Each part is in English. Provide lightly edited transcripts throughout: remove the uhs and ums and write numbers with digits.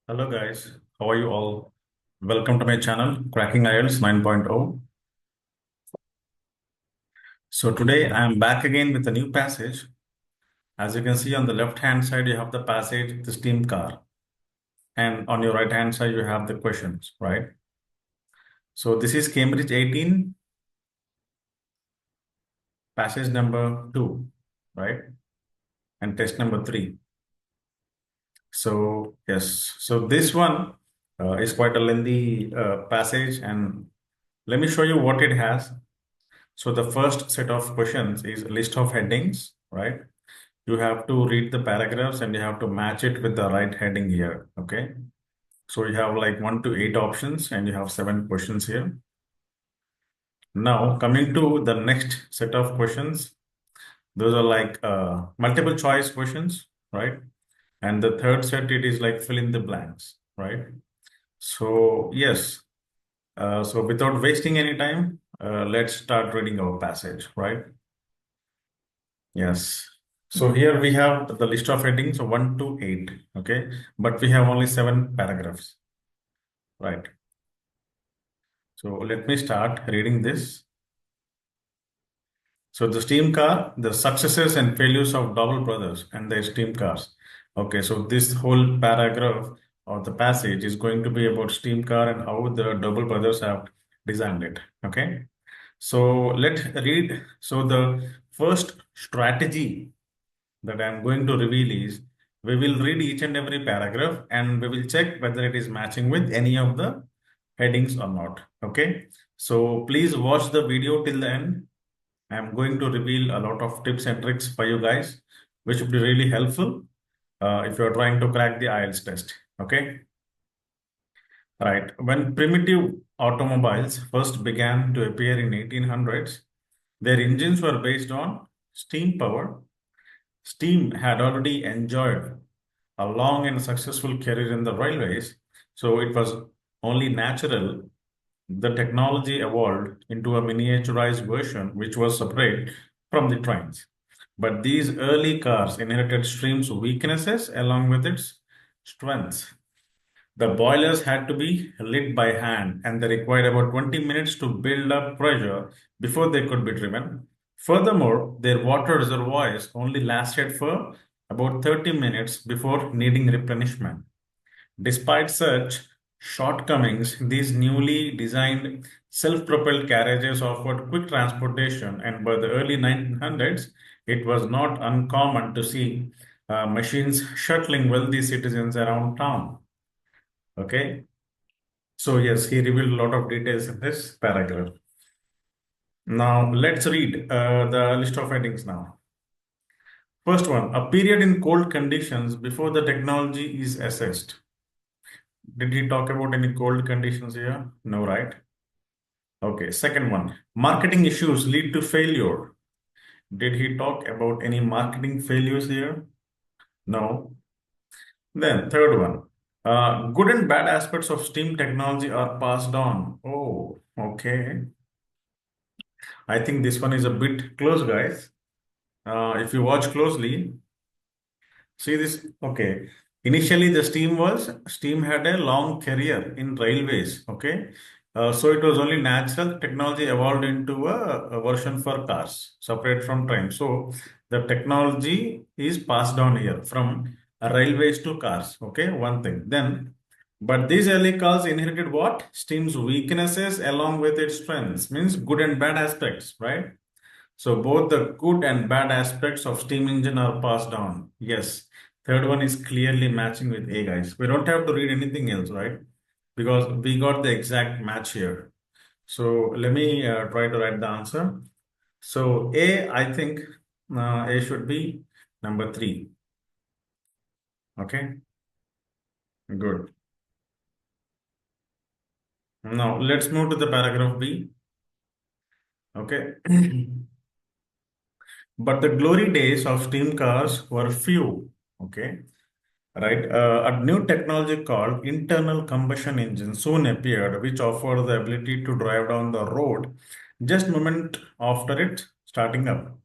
Hello guys, how are you all? Welcome to my channel, Cracking IELTS 9.0. So today I am back again with a new passage. As you can see on the left hand side, you have the passage, the steam car. And on your right hand side, you have the questions, right? So this is Cambridge 18, passage number 2, right? And test number 3. So yes, so this one is quite a lengthy passage, and let me show you what it has. So the first set of questions is a list of headings, right? You have to read the paragraphs and you have to match it with the right heading here, okay? So you have like 1 to 8 options and you have 7 questions here. Now coming to the next set of questions, those are like multiple choice questions, right? And the third set, it is like fill in the blanks, right? So yes, so without wasting any time, let's start reading our passage, right? Yes. So here we have the list of headings, so 1 to 8, okay? But we have only 7 paragraphs, right? So let me start reading this. So the steam car, the successes and failures of Double Brothers and their steam cars. Okay, so this whole paragraph or the passage is going to be about steam car and how the Double Brothers have designed it, okay? So let's read. So the first strategy that I'm going to reveal is we will read each and every paragraph and we will check whether it is matching with any of the headings or not. Okay. So please watch the video till the end. I'm going to reveal a lot of tips and tricks for you guys, which would be really helpful if you're trying to crack the IELTS test. Okay. Right. When primitive automobiles first began to appear in 1800s, their engines were based on steam power. Steam had already enjoyed a long and successful career in the railways, so it was only natural the technology evolved into a miniaturized version which was separate from the trains. But these early cars inherited Steam's weaknesses along with its strengths. The boilers had to be lit by hand and they required about 20 minutes to build up pressure before they could be driven. Furthermore, their water reservoirs only lasted for about 30 minutes before needing replenishment. Despite such shortcomings, these newly designed self-propelled carriages offered quick transportation, and by the early 1900s, it was not uncommon to see machines shuttling wealthy citizens around town. Okay, so yes, he revealed a lot of details in this paragraph. Now let's read the list of headings now. First one, a period in cold conditions before the technology is assessed. Did he talk about any cold conditions here? No, right? Okay, second one, marketing issues lead to failure. Did he talk about any marketing failures here? No. Then third one, good and bad aspects of STEAM technology are passed on. Oh, okay. I think this one is a bit close, guys. If you watch closely, see this. Okay. Initially, the Steam had a long career in railways. Okay. So it was only natural technology evolved into a version for cars, separate from trains. So the technology is passed on here from railways to cars. Okay. One thing. Then, but these early cars inherited what? Steam's weaknesses along with its strengths, means good and bad aspects, right? So both the good and bad aspects of steam engine are passed down. Yes. Third one is clearly matching with A, guys. We don't have to read anything else, right? Because we got the exact match here. So let me try to write the answer. So A, I think A should be number 3. Okay, good. Now let's move to the paragraph B. Okay. But the glory days of steam cars were few. Okay. Right, a new technology called internal combustion engine soon appeared, which offered the ability to drive down the road just moment after it starting up.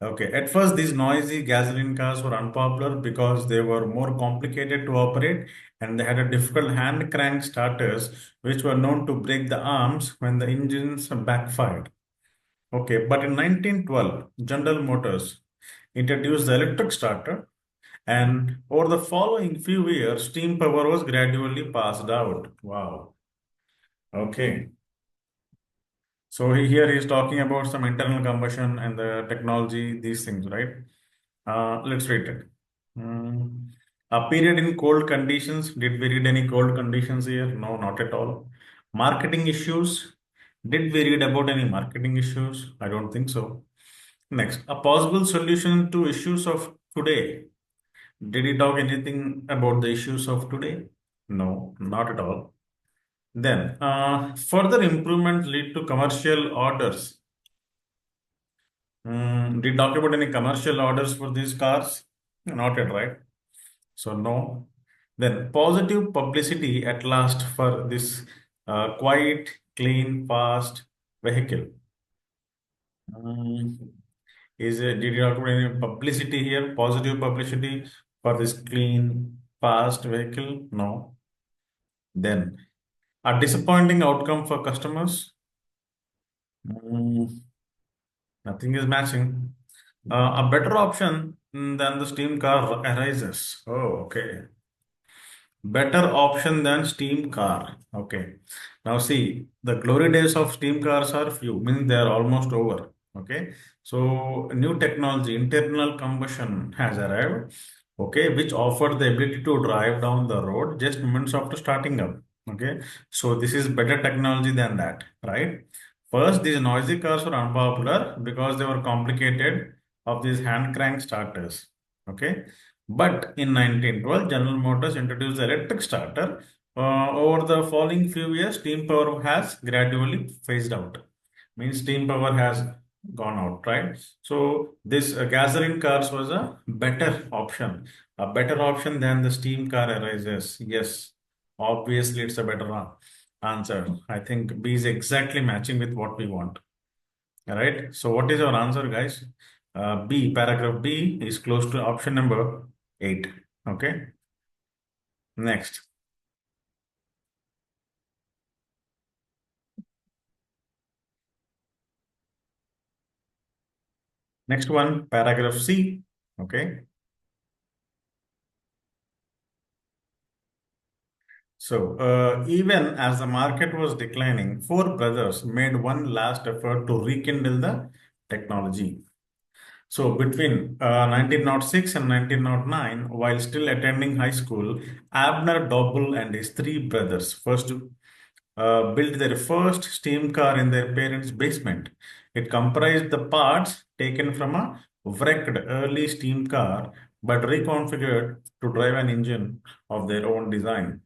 Okay, at first these noisy gasoline cars were unpopular because they were more complicated to operate and they had a difficult hand crank starters which were known to break the arms when the engines backfired. Okay, but in 1912, General Motors introduced the electric starter, and over the following few years, steam power was gradually passed out. Wow. Okay. So here he's talking about some internal combustion and the technology, these things, right? Let's read it. Hmm. A period in cold conditions. Did we read any cold conditions here? No, not at all. Marketing issues. Did we read about any marketing issues? I don't think so. Next, a possible solution to issues of today. Did he talk anything about the issues of today? No, not at all. Then, further improvement lead to commercial orders. Did he talk about any commercial orders for these cars? Not yet, right? So, no. Then, positive publicity at last for this quiet, clean, fast vehicle. Mm, did you talk about any publicity here? Positive publicity for this clean, fast vehicle? No. Then, a disappointing outcome for customers? Mm, nothing is matching. A better option than the steam car arises. Oh, okay. Better option than steam car. Okay. Now see, the glory days of steam cars are few, means they are almost over. Okay. So new technology, internal combustion has arrived. Okay, which offered the ability to drive down the road just moments after starting up. Okay. So this is better technology than that, right? First, these noisy cars were unpopular because they were complicated of these hand crank starters. Okay. But in 1912, General Motors introduced the electric starter. Over the following few years, steam power has gradually phased out. Means steam power has gone out, right? So this gasoline cars was a better option than the steam car arises. Yes, obviously it's a better answer. I think B is exactly matching with what we want. All right. So what is our answer, guys? B, paragraph B is close to option number 8. Okay. Next. Next one, paragraph C. Okay. So even as the market was declining, four brothers made one last effort to rekindle the technology. So between 1906 and 1909, while still attending high school, Abner Doble and his three brothers first built their first steam car in their parents' basement. It comprised the parts taken from a wrecked early steam car but reconfigured to drive an engine of their own design.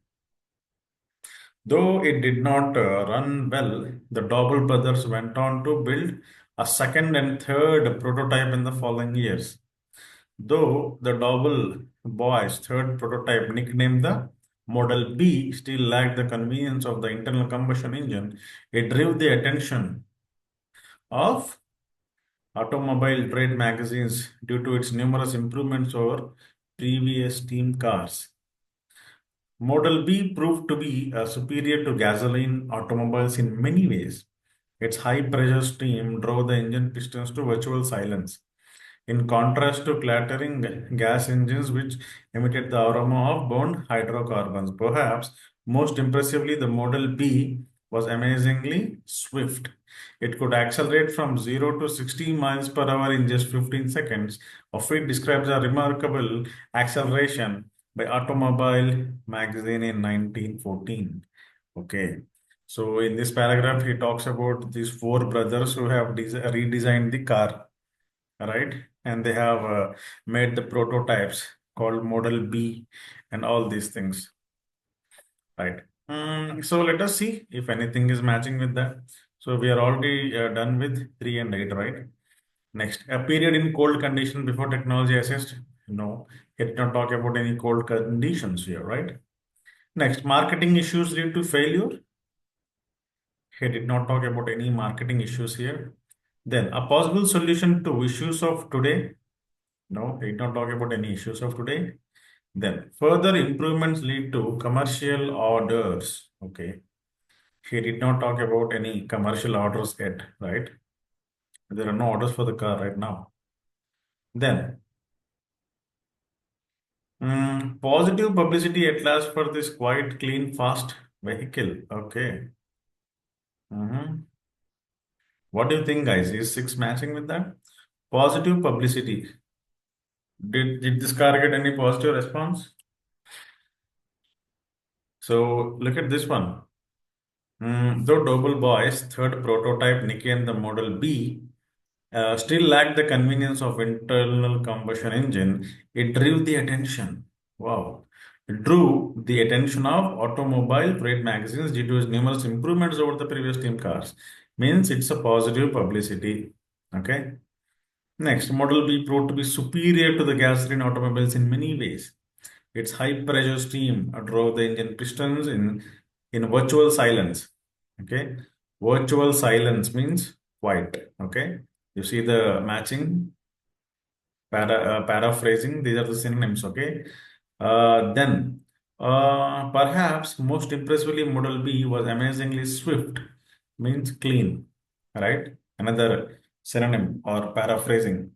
Though it did not run well, the Doble brothers went on to build a second and third prototype in the following years. Though the Doble boys' third prototype, nicknamed the Model B, still lacked the convenience of the internal combustion engine, it drew the attention of automobile trade magazines due to its numerous improvements over previous steam cars. Model B proved to be superior to gasoline automobiles in many ways. Its high pressure steam drove the engine pistons to virtual silence, in contrast to clattering gas engines which emitted the aroma of burned hydrocarbons. Perhaps most impressively, the Model B was amazingly swift. It could accelerate from 0 to 60 miles per hour in just 15 seconds. A feat describes a remarkable acceleration by Automobile magazine in 1914. Okay. So in this paragraph, he talks about these four brothers who have redesigned the car, right? And they have made the prototypes called Model B and all these things, right? So let us see if anything is matching with that. So we are already done with 3 and 8, right? Next, a period in cold condition before technology assist. No, it did not talk about any cold conditions here, right? Next, marketing issues lead to failure. He did not talk about any marketing issues here. Then a possible solution to issues of today. No, he did not talk about any issues of today. Then further improvements lead to commercial orders. Okay. He did not talk about any commercial orders yet, right? There are no orders for the car right now. Then, positive publicity at last for this quite clean, fast vehicle. Okay. Mhm. What do you think, guys? Is six matching with that? Positive publicity. Did this car get any positive response? So look at this one. Though Double Boy's third prototype nicknamed the Model B still lacked the convenience of internal combustion engine, it drew the attention. Wow. It drew the attention of automobile trade magazines due to its numerous improvements over the previous team cars. Means it's a positive publicity. Okay. Next, Model B proved to be superior to the gasoline automobiles in many ways. Its high pressure steam drove the engine pistons in virtual silence. Okay. Virtual silence means quiet. Okay. You see the matching, paraphrasing, these are the synonyms. Okay. Then, perhaps most impressively, Model B was amazingly swift, means clean, right? Another synonym or paraphrasing.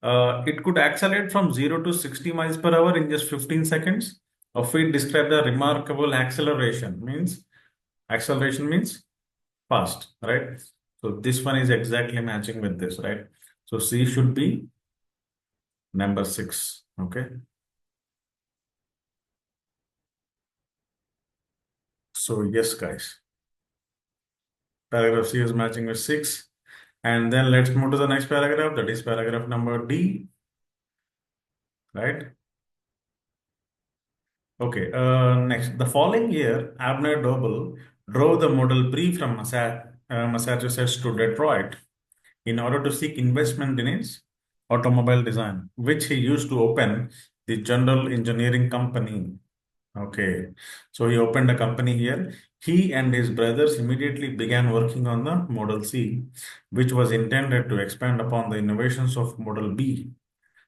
It could accelerate from 0 to 60 miles per hour in just 15 seconds. A feat described a remarkable acceleration means fast, right? So this one is exactly matching with this, right? So C should be number 6. Okay. So yes, guys, paragraph C is matching with 6. And then let's move to the next paragraph. That is paragraph number D, right? Okay. Next, the following year, Abner Doble drove the Model B from Massachusetts to Detroit in order to seek investment in its automobile design, which he used to open the General Engineering Company. Okay, so he opened a company here. He and his brothers immediately began working on the Model C, which was intended to expand upon the innovations of Model B.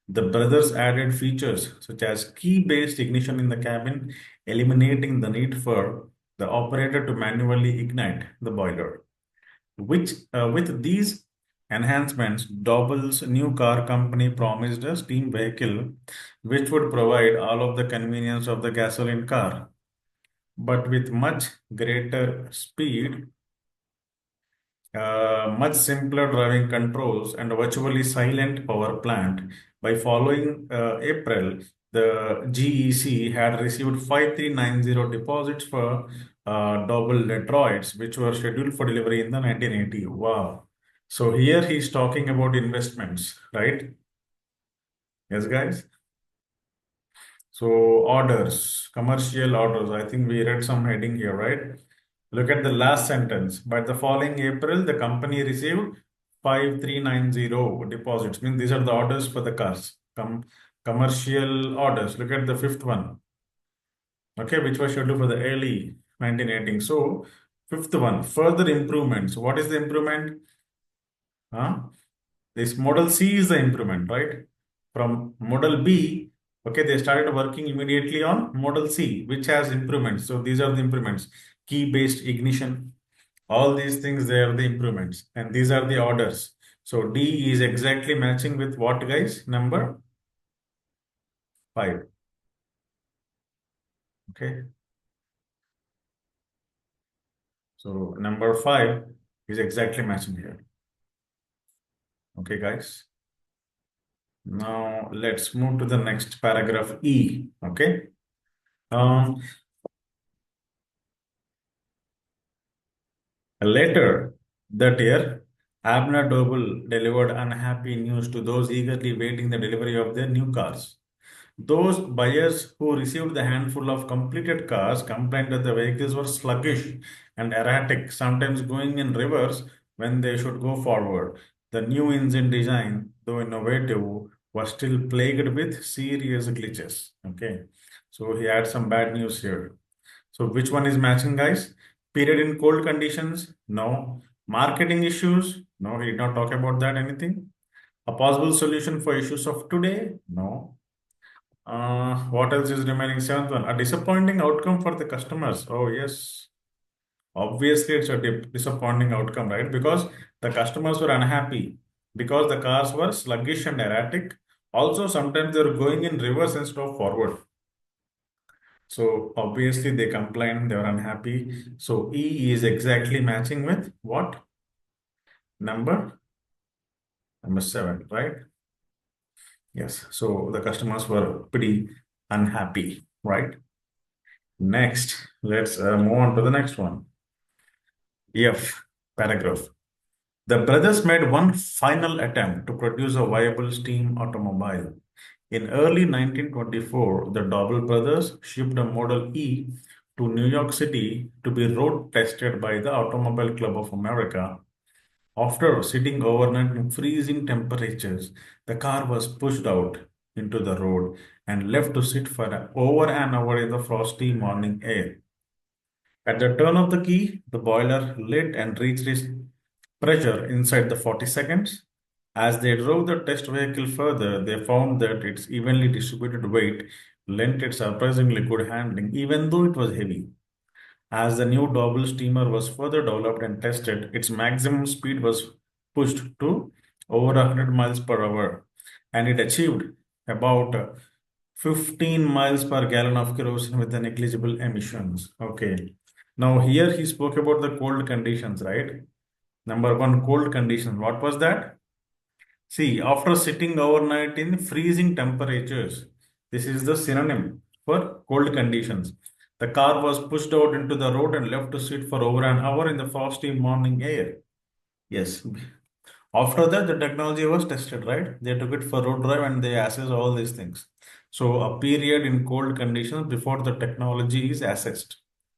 The brothers added features such as key-based ignition in the cabin, eliminating the need for the operator to manually ignite the boiler. With these enhancements, Dobble's new car company promised a steam vehicle which would provide all of the convenience of the gasoline car, but with much greater speed, much simpler driving controls, and a virtually silent power plant. By following April, the GEC had received 5390 deposits for double Detroits, which were scheduled for delivery in the 1980. Wow. So here he's talking about investments, right? Yes, guys. So orders, commercial orders. I think we read some heading here, right? Look at the last sentence. By the following April, the company received 5390 deposits. Means these are the orders for the cars. Commercial orders. Look at the fifth one. Okay, which was scheduled for the early 1918. So fifth one, further improvements. What is the improvement? Huh? This model C is the improvement, right? From model B, okay, they started working immediately on model C, which has improvements. So these are the improvements. Key-based ignition, all these things, they are the improvements. And these are the orders. So D is exactly matching with what, guys? Number 5. Okay. So number 5 is exactly matching here. Okay, guys. Now let's move to the next paragraph E. Okay. Um, Later that year, Abner Doble delivered unhappy news to those eagerly waiting the delivery of their new cars. Those buyers who received the handful of completed cars complained that the vehicles were sluggish and erratic, sometimes going in reverse when they should go forward. The new engine design, though innovative, was still plagued with serious glitches. Okay, so he had some bad news here. So which one is matching, guys? Period in cold conditions? No. Marketing issues? No, he did not talk about that anything. A possible solution for issues of today? No. What else is remaining? Seventh one, a disappointing outcome for the customers. Oh, yes. Obviously, it's a disappointing outcome, right? Because the customers were unhappy because the cars were sluggish and erratic. Also, sometimes they were going in reverse instead of forward. So obviously they complained, they were unhappy. So E is exactly matching with what? Number? Number seven, right? Yes. So the customers were pretty unhappy, right? Next, let's move on to the next one. F paragraph. The brothers made one final attempt to produce a viable steam automobile. In early 1924, the Dobble brothers shipped a Model E to New York City to be road tested by the Automobile Club of America. After sitting overnight in freezing temperatures, the car was pushed out into the road and left to sit for over an hour in the frosty morning air. At the turn of the key, the boiler lit and reached its pressure inside the 40 seconds. As they drove the test vehicle further, they found that its evenly distributed weight lent it surprisingly good handling, even though it was heavy. As the new double steamer was further developed and tested, its maximum speed was pushed to over 100 miles per hour, and it achieved about 15 miles per gallon of kerosene with the negligible emissions. Okay. Now, here he spoke about the cold conditions, right? Number one, cold conditions. What was that? See, after sitting overnight in freezing temperatures, this is the synonym for cold conditions. The car was pushed out into the road and left to sit for over an hour in the frosty morning air. Yes. After that, the technology was tested, right? They took it for road drive and they assess all these things. So, a period in cold conditions before the technology is assessed.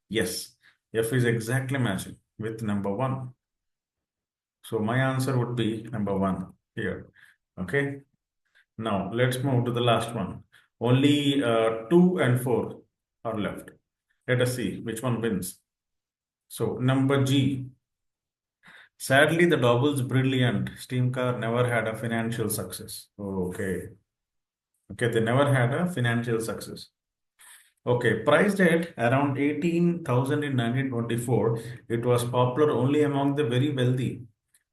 Yes. F is exactly matching with number one. So, my answer would be number one here. Okay. Now let's move to the last one. Only 2 and 4 are left. Let us see which one wins. So number G. Sadly, the Double's brilliant steam car never had a financial success. Okay. Okay, they never had a financial success. Okay, priced at around 18,000 in 1924, it was popular only among the very wealthy.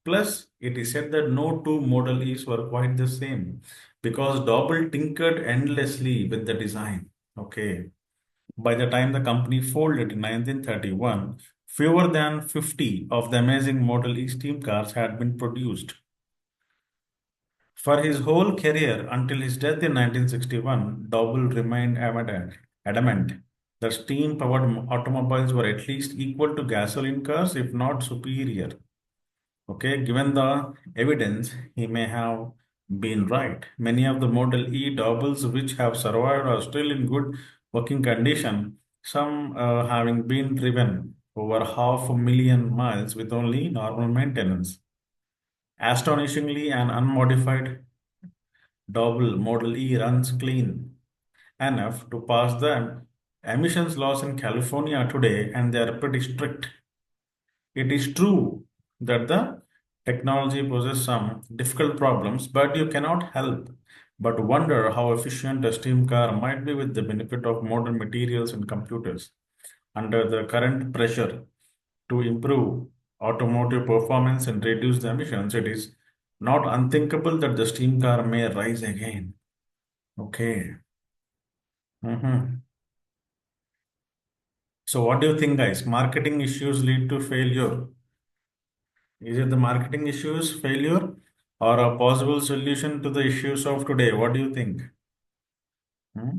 Plus, it is said that no two Model Es were quite the same because Doble tinkered endlessly with the design. Okay. By the time the company folded in 1931, fewer than 50 of the amazing Model E steam cars had been produced. For his whole career until his death in 1961, Doble remained adamant that steam powered automobiles were at least equal to gasoline cars, if not superior. Okay, given the evidence, he may have been right. Many of the Model E doubles which have survived are still in good working condition, some having been driven over 500,000 miles with only normal maintenance. Astonishingly, an unmodified double Model E runs clean enough to pass the emissions laws in California today, and they are pretty strict. It is true that the technology poses some difficult problems, but you cannot help but wonder how efficient a steam car might be with the benefit of modern materials and computers. Under the current pressure to improve automotive performance and reduce the emissions, it is not unthinkable that the steam car may rise again. Okay. Mhm. So, what do you think, guys? Marketing issues lead to failure. Is it the marketing issues, failure, or a possible solution to the issues of today? What do you think? Hmm?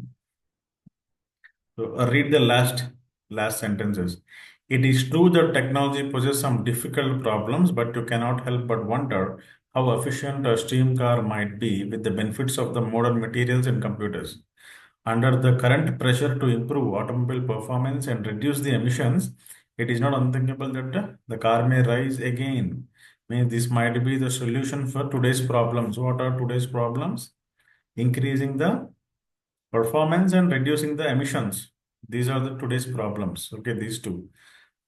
So, read the last sentences. It is true that technology poses some difficult problems, but you cannot help but wonder how efficient a steam car might be with the benefits of the modern materials and computers. Under the current pressure to improve automobile performance and reduce the emissions, it is not unthinkable that the car may rise again. Means this might be the solution for today's problems. What are today's problems? Increasing the performance and reducing the emissions. These are the today's problems. Okay, these two.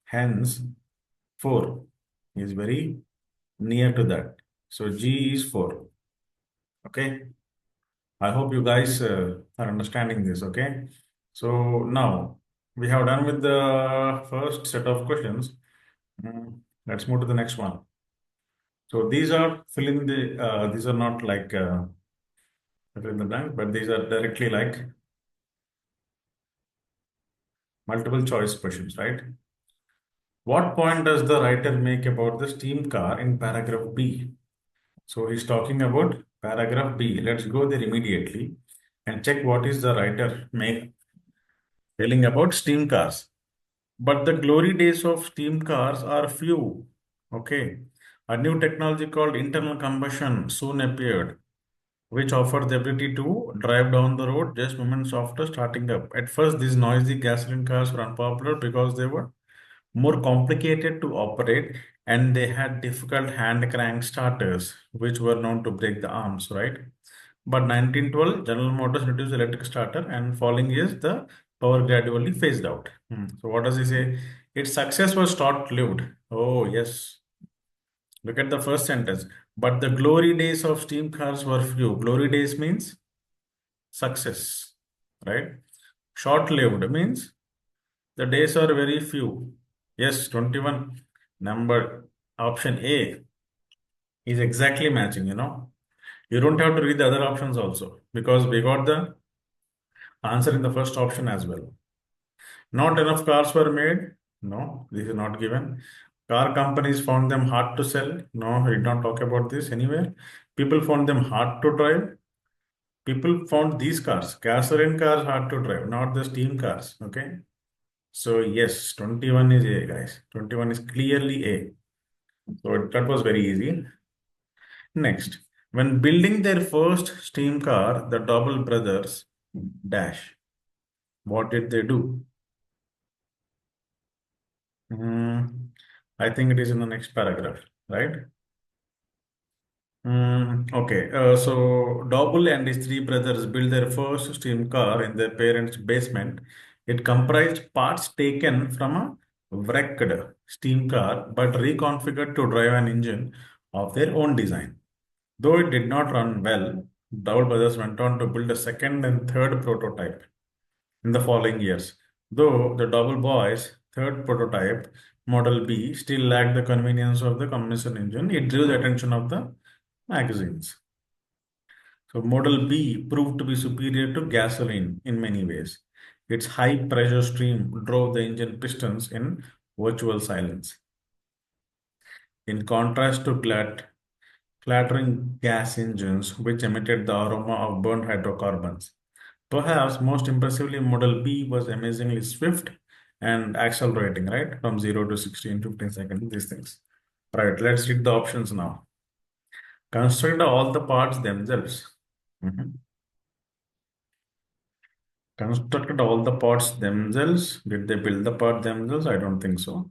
Hence, four. is very near to that. So G is 4. Okay. I hope you guys are understanding this. Okay. So now we have done with the first set of questions. Let's move to the next one. So these are fill in the, these are not like fill in the blank, but these are directly like multiple choice questions, right? What point does the writer make about the steam car in paragraph B? So he's talking about paragraph B. Let's go there immediately and check what is the writer make telling about steam cars. But the glory days of steam cars are few. Okay. A new technology called internal combustion soon appeared, which offered the ability to drive down the road just moments after starting up. At first, these noisy gasoline cars were unpopular because they were more complicated to operate and they had difficult hand crank starters, which were known to break the arms, right? But 1912, General Motors introduced electric starter, and following years, the power gradually phased out. So, what does he say? Its success was short lived. Oh, yes. Look at the first sentence. But the glory days of steam cars were few. Glory days means success, right? Short lived means the days are very few. Yes, 21. Number option A is exactly matching. You don't have to read the other options also because we got the answer in the first option as well. Not enough cars were made. No, this is not given. Car companies found them hard to sell. No, we did not talk about this anywhere. People found them hard to drive. People found these cars, gasoline cars, hard to drive, not the steam cars. Okay. So, yes, 21 is A, guys. 21 is clearly A. So, that was very easy. Next, when building their first steam car, the Double brothers dash. What did they do? Hmm, I think it is in the next paragraph, right? Okay, so Double and his three brothers built their first steam car in their parents' basement. It comprised parts taken from a wrecked steam car but reconfigured to drive an engine of their own design. Though it did not run well, Double brothers went on to build a second and third prototype in the following years. Though the Double Boy's third prototype, Model B, still lacked the convenience of the combustion engine, it drew the attention of the magazines. So, Model B proved to be superior to gasoline in many ways. Its high pressure stream drove the engine pistons in virtual silence. In contrast to clattering gas engines, which emitted the aroma of burnt hydrocarbons. Perhaps most impressively, Model B was amazingly swift and accelerating, right? From 0 to 60 in 15 seconds, these things. Right, let's read the options now. Construct all the parts themselves. Mhm. Constructed all the parts themselves. Did they build the part themselves? I don't think so.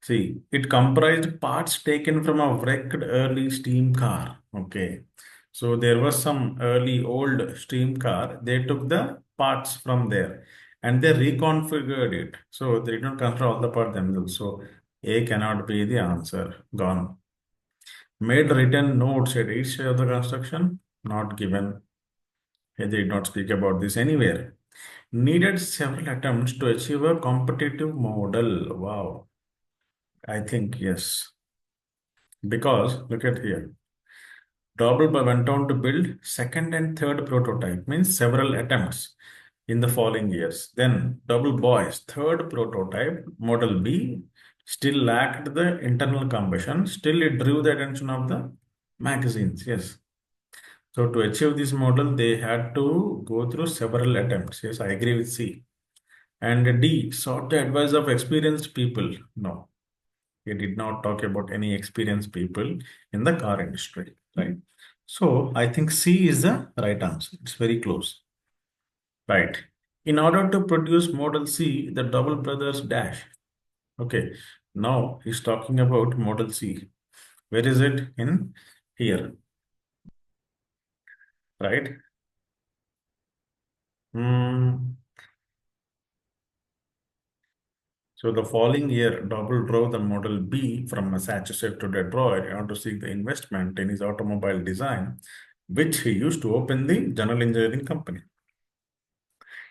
See, it comprised parts taken from a wrecked early steam car. Okay. So there was some early old steam car. They took the parts from there and they reconfigured it. So they did not construct all the parts themselves. So A cannot be the answer. Gone. Made written notes at each stage of the construction. Not given. They did not speak about this anywhere. Needed several attempts to achieve a competitive model. Wow. I think yes. Because look at here. Doppelbar went on to build second and third prototype, means several attempts in the following years. Then Double Boy's third prototype, Model B, still lacked the internal combustion. Still, it drew the attention of the magazines. Yes. So to achieve this model, they had to go through several attempts. Yes, I agree with C. And D, sought the advice of experienced people. No, he did not talk about any experienced people in the car industry, right? So I think C is the right answer. It's very close, right? In order to produce Model C, the Double brothers dash. Okay, now he's talking about Model C. Where is it? In here, right? Hmm. So the following year, Doble drove the Model B from Massachusetts to Detroit in order to seek the investment in his automobile design, which he used to open the general engineering company.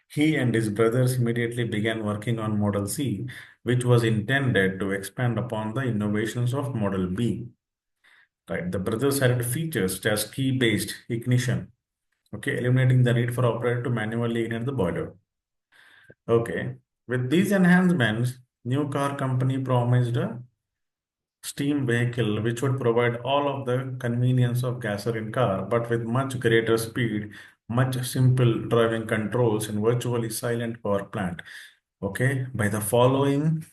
He and his brothers immediately began working on Model C, which was intended to expand upon the innovations of Model B. Right. The brothers added features such as key-based ignition, okay, eliminating the need for operator to manually ignite the boiler. Okay. With these enhancements, new car company promised a steam vehicle which would provide all of the convenience of gasoline car, but with much greater speed, much simple driving controls, and virtually silent power plant. Okay. By the following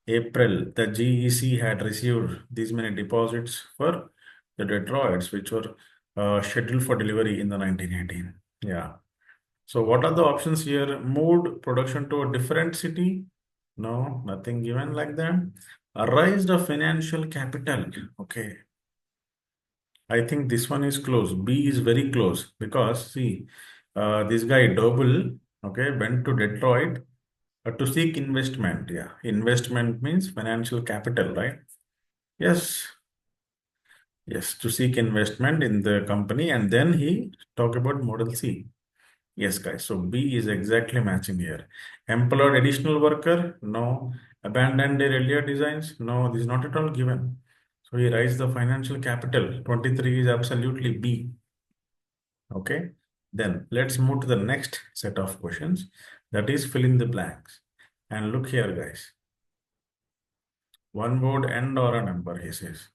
April, the GEC had received these many deposits for the Detroits, which were scheduled for delivery in the 1918. Yeah. So what are the options here? Moved production to a different city? No, nothing given like that. Raised a financial capital. Okay. I think this one is close. B is very close because see, this guy Doble, okay, went to Detroit to seek investment. Yeah, investment means financial capital, right? Yes, yes, to seek investment in the company, and then he talk about Model C. Yes, guys. So B is exactly matching here. Employed additional worker? No. Abandoned their earlier designs? No, this is not at all given. So he raised the financial capital. 23 is absolutely B. Okay. Then let's move to the next set of questions. That is fill in the blanks. And look here, guys. One word and or a number, he says.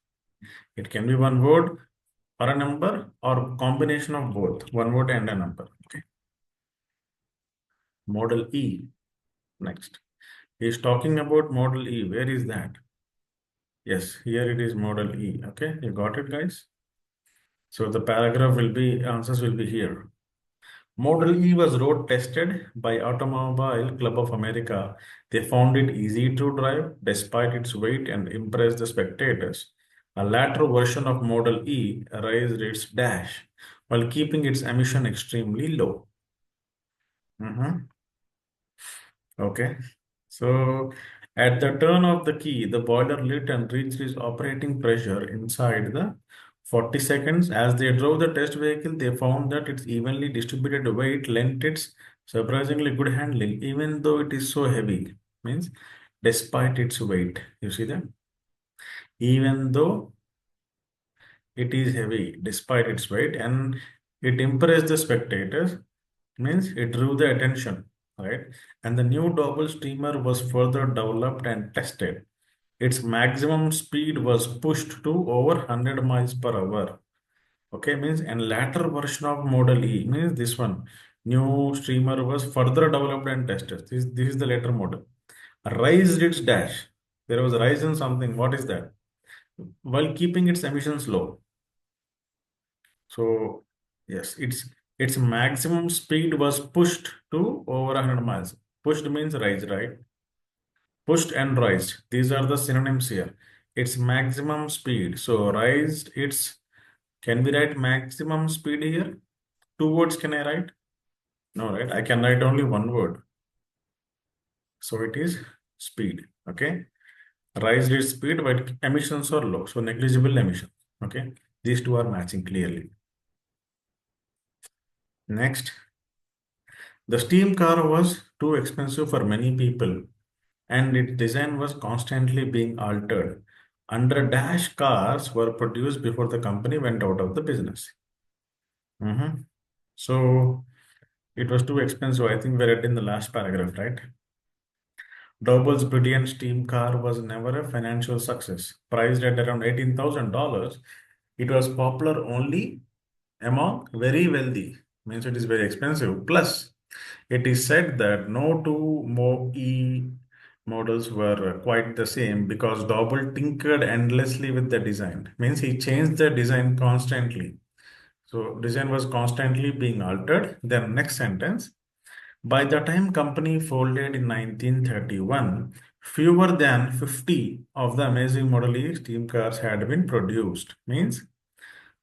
It can be one word or a number or combination of both. One word and a number. Okay. Model E. Next. He is talking about Model E. Where is that? Yes, here it is Model E. Okay, you got it, guys? So the paragraph will be, answers will be here. Model E was road tested by Automobile Club of America. They found it easy to drive despite its weight and impressed the spectators. A later version of Model E raised its dash while keeping its emission extremely low. Mhm. Okay. So at the turn of the key, the boiler lit and reached its operating pressure inside the 40 seconds. As they drove the test vehicle, they found that its evenly distributed weight lent its surprisingly good handling, even though it is so heavy. Means despite its weight. You see that? Even though it is heavy, despite its weight, and it impressed the spectators, means it drew the attention, right? And the new double steamer was further developed and tested. Its maximum speed was pushed to over 100 miles per hour. Okay, means and latter version of Model E means this one. New steamer was further developed and tested. This is the later model. Raised its dash. There was a rise in something. What is that? While keeping its emissions low. So yes, its maximum speed was pushed to over 100 miles. Pushed means rise, right? Pushed and raised. These are the synonyms here. Its maximum speed. So raised, its can we write maximum speed here? Two words can I write? No, right? I can write only one word. So it is speed. Okay. Raised its speed, but emissions are low. So negligible emissions. Okay. These two are matching clearly. Next. The steam car was too expensive for many people and its design was constantly being altered. Under dash cars were produced before the company went out of the business. Mhm. So it was too expensive. I think we read in the last paragraph, right? Doble's brilliant steam car was never a financial success. Priced at around $18,000, it was popular only among very wealthy. Means it is very expensive. Plus, it is said that no two E models were quite the same because Doble tinkered endlessly with the design. Means he changed the design constantly. So design was constantly being altered. Then next sentence. By the time company folded in 1931, fewer than 50 of the amazing Model E steam cars had been produced. Means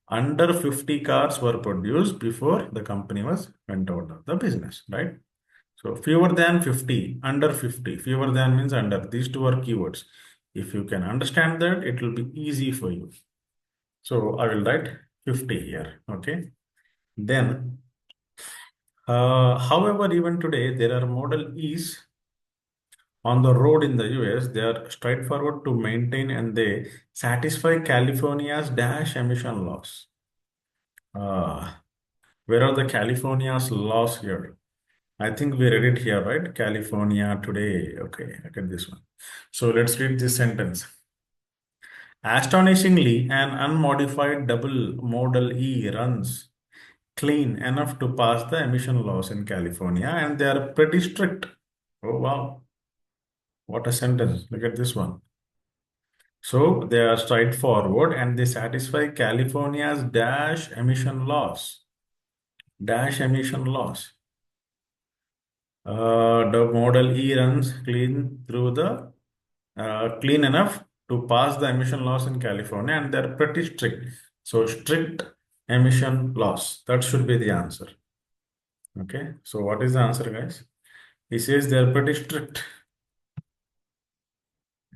under 50 cars were produced before the company was went out of the business, right? So fewer than 50, under 50. Fewer than means under. These two are keywords. If you can understand that, it will be easy for you. So I will write 50 here. Okay. Then, however, even today, there are Model Es on the road in the US. They are straightforward to maintain and they satisfy California's dash emission laws. Uh, where are the California's laws here? I think we read it here, right? California today. Okay, look at this one. So let's read this sentence. Astonishingly, an unmodified double Model E runs clean enough to pass the emission laws in California, and they are pretty strict. Oh, wow. What a sentence. Look at this one. So they are straightforward and they satisfy California's dash emission laws. Dash emission laws. The Model E runs clean enough to pass the emission laws in California, and they're pretty strict. So strict emission laws. That should be the answer. Okay. So what is the answer, guys? He says they're pretty strict.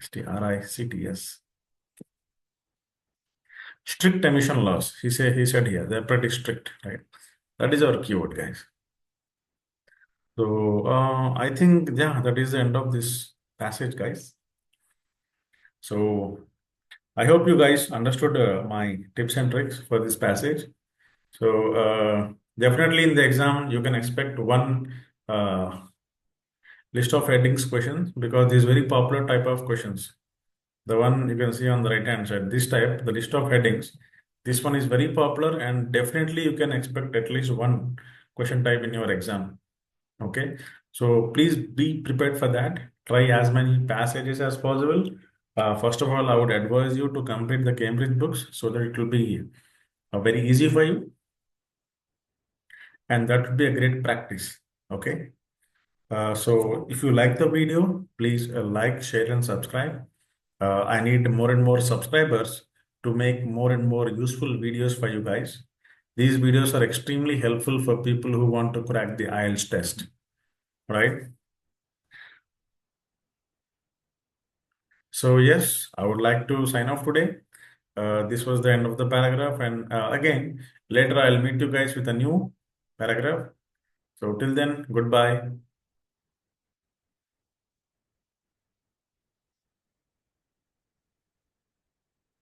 STRICTS. Strict emission laws. He said here they're pretty strict, right? That is our keyword, guys. So I think yeah, that is the end of this passage, guys. So I hope you guys understood my tips and tricks for this passage. So definitely in the exam you can expect one list of headings questions because this is very popular type of questions. The one you can see on the right hand side, this type, the list of headings, this one is very popular and definitely you can expect at least one question type in your exam. Okay, so please be prepared for that. Try as many passages as possible. First of all, I would advise you to complete the Cambridge books so that it will be very easy for you, and that would be a great practice. Okay, so if you like the video, please like, share, and subscribe. I need more and more subscribers to make more and more useful videos for you guys. These videos are extremely helpful for people who want to crack the IELTS test, right? So yes, I would like to sign off today. This was the end of the paragraph, and again, later I'll meet you guys with a new paragraph. So till then, goodbye.